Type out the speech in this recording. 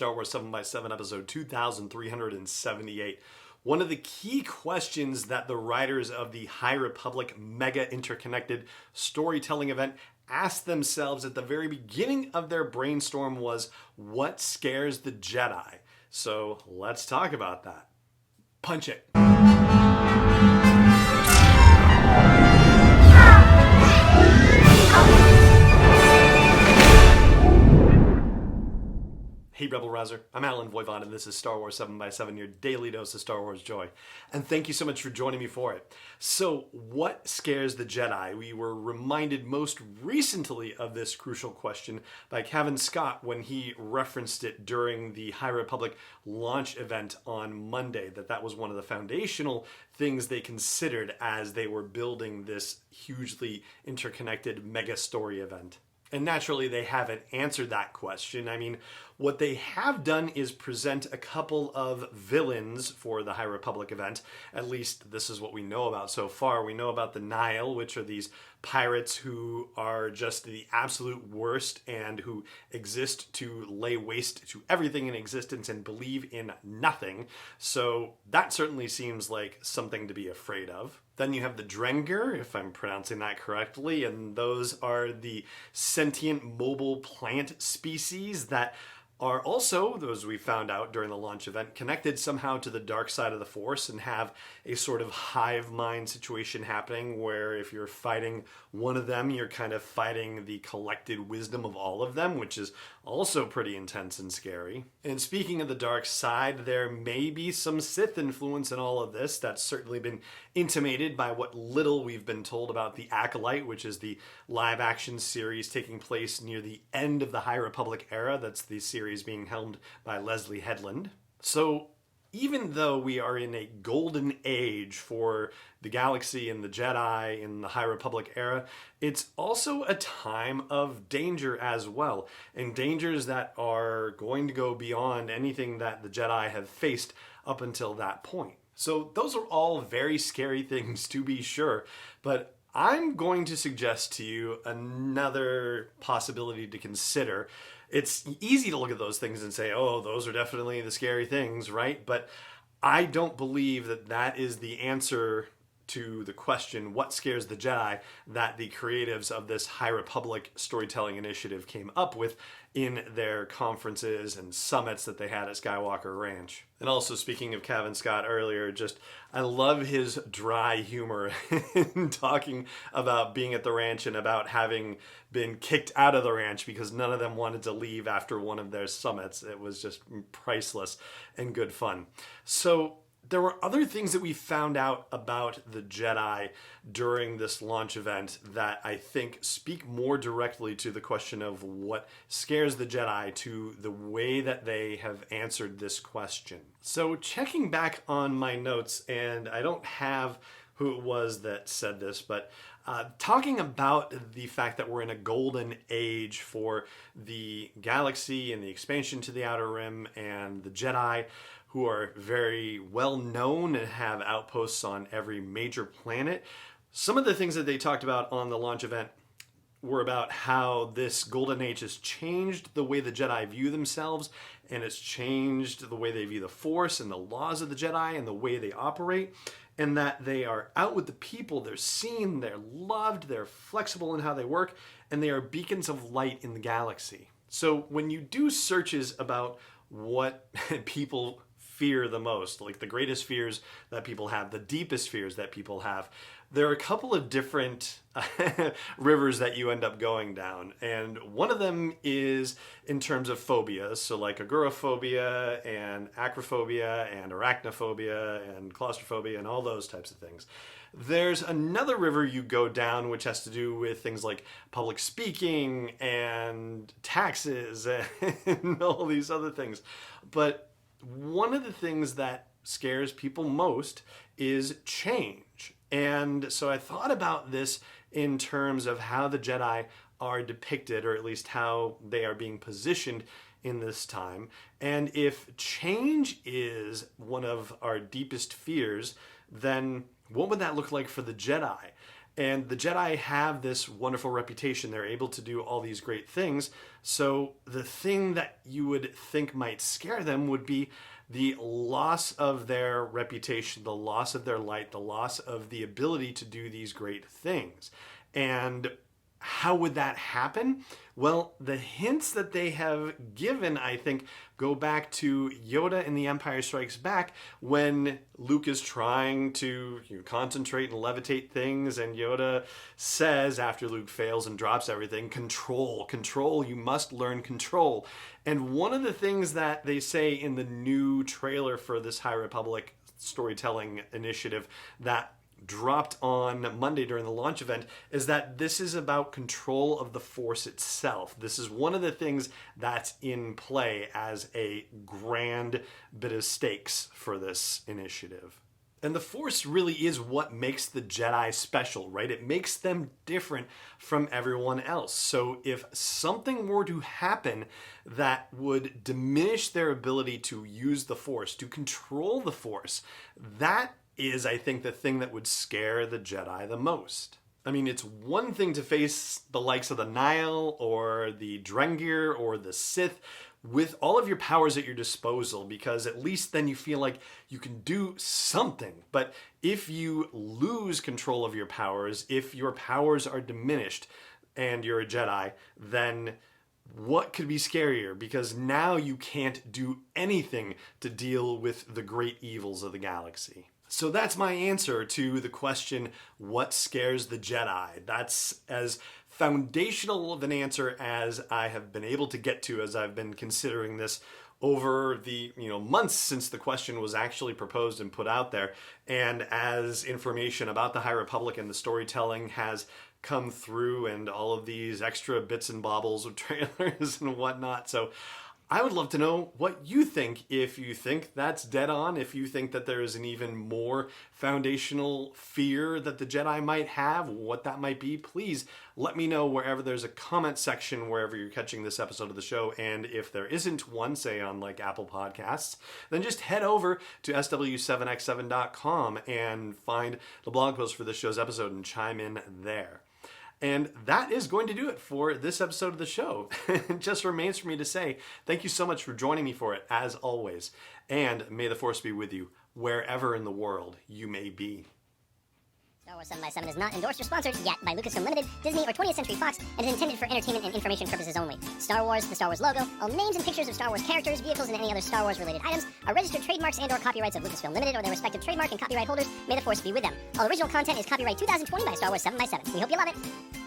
Star Wars 7x7, episode 2378. One of the key questions that the writers of the High Republic Mega Interconnected Storytelling event asked themselves at the very beginning of their brainstorm was, what scares the Jedi? So let's talk about that. Punch it. Hey Rebel Rouser, I'm Alan Voivod and this is Star Wars 7x7, your daily dose of Star Wars joy. And thank you so much for joining me for it. So, what scares the Jedi? We were reminded most recently of this crucial question by Cavan Scott when he referenced it during the High Republic launch event on Monday, that was one of the foundational things they considered as they were building this hugely interconnected mega story event. And naturally, they haven't answered that question. I mean, what they have done is present a couple of villains for the High Republic event. At least this is what we know about so far. We know about the Nihil, which are these pirates who are just the absolute worst and who exist to lay waste to everything in existence and believe in nothing. So that certainly seems like something to be afraid of. Then you have the Drengir, if I'm pronouncing that correctly, and those are the sentient mobile plant species that are also, those we found out during the launch event, connected somehow to the dark side of the Force and have a sort of hive mind situation happening where if you're fighting one of them, you're kind of fighting the collected wisdom of all of them, which is also pretty intense and scary. And speaking of the dark side, there may be some Sith influence in all of this. That's certainly been intimated by what little we've been told about The Acolyte, which is the live-action series taking place near the end of the High Republic era. That's the series being helmed by Leslie Headland. So even though we are in a golden age for the galaxy and the Jedi in the High Republic era, it's also a time of danger as well, and dangers that are going to go beyond anything that the Jedi have faced up until that point. So those are all very scary things to be sure, but I'm going to suggest to you another possibility to consider. It's easy to look at those things and say, oh, those are definitely the scary things, right? But I don't believe that that is the answer to the question, what scares the Jedi, that the creatives of this High Republic storytelling initiative came up with in their conferences and summits that they had at Skywalker Ranch. And also, speaking of Cavan Scott earlier, I love his dry humor in talking about being at the ranch and about having been kicked out of the ranch because none of them wanted to leave after one of their summits. It was just priceless and good fun. So there were other things that we found out about the Jedi during this launch event that I think speak more directly to the question of what scares the Jedi to the way that they have answered this question. So checking back on my notes, and I don't have who it was that said this, but talking about the fact that we're in a golden age for the galaxy and the expansion to the Outer Rim and the Jedi, who are very well known and have outposts on every major planet. Some of the things that they talked about on the launch event were about how this golden age has changed the way the Jedi view themselves, and it's changed the way they view the Force and the laws of the Jedi and the way they operate, and that they are out with the people, they're seen, they're loved, they're flexible in how they work, and they are beacons of light in the galaxy. So when you do searches about what people fear the most, like the greatest fears that people have, the deepest fears that people have, there are a couple of different rivers that you end up going down. And one of them is in terms of phobias, so like agoraphobia and acrophobia and arachnophobia and claustrophobia and all those types of things. There's another river you go down which has to do with things like public speaking and taxes and all these other things. But one of the things that scares people most is change. And so I thought about this in terms of how the Jedi are depicted, or at least how they are being positioned in this time. And if change is one of our deepest fears, then what would that look like for the Jedi? And the Jedi have this wonderful reputation. They're able to do all these great things. So the thing that you would think might scare them would be the loss of their reputation, the loss of their light, the loss of the ability to do these great things. And how would that happen? Well, the hints that they have given, I think, go back to Yoda in The Empire Strikes Back when Luke is trying to concentrate and levitate things, and Yoda says, after Luke fails and drops everything, control, control, you must learn control. And one of the things that they say in the new trailer for this High Republic storytelling initiative that dropped on Monday during the launch event is that this is about control of the Force itself. This is one of the things that's in play as a grand bit of stakes for this initiative. And the Force really is what makes the Jedi special, right? It makes them different from everyone else. So if something were to happen that would diminish their ability to use the Force, to control the Force, that is, I think, the thing that would scare the Jedi the most. I mean, it's one thing to face the likes of the Nihil or the Drengir or the Sith with all of your powers at your disposal, because at least then you feel like you can do something. But if you lose control of your powers, if your powers are diminished and you're a Jedi, then what could be scarier? Because now you can't do anything to deal with the great evils of the galaxy. So that's my answer to the question, what scares the Jedi? That's as foundational of an answer as I have been able to get to as I've been considering this over the months since the question was actually proposed and put out there, and as information about the High Republic and the storytelling has come through and all of these extra bits and baubles of trailers and whatnot. So I would love to know what you think, if you think that's dead on, if you think that there is an even more foundational fear that the Jedi might have, what that might be. Please let me know wherever there's a comment section, wherever you're catching this episode of the show. And if there isn't one, say on like Apple Podcasts, then just head over to sw7x7.com and find the blog post for this show's episode and chime in there. And that is going to do it for this episode of the show. It just remains for me to say thank you so much for joining me for it, as always. And may the Force be with you wherever in the world you may be. Star Wars 7x7 is not endorsed or sponsored yet by Lucasfilm Limited, Disney, or 20th Century Fox, and is intended for entertainment and information purposes only. Star Wars, the Star Wars logo, all names and pictures of Star Wars characters, vehicles, and any other Star Wars-related items are registered trademarks and/or copyrights of Lucasfilm Limited or their respective trademark and copyright holders. May the Force be with them. All original content is copyright 2020 by Star Wars 7x7. We hope you love it.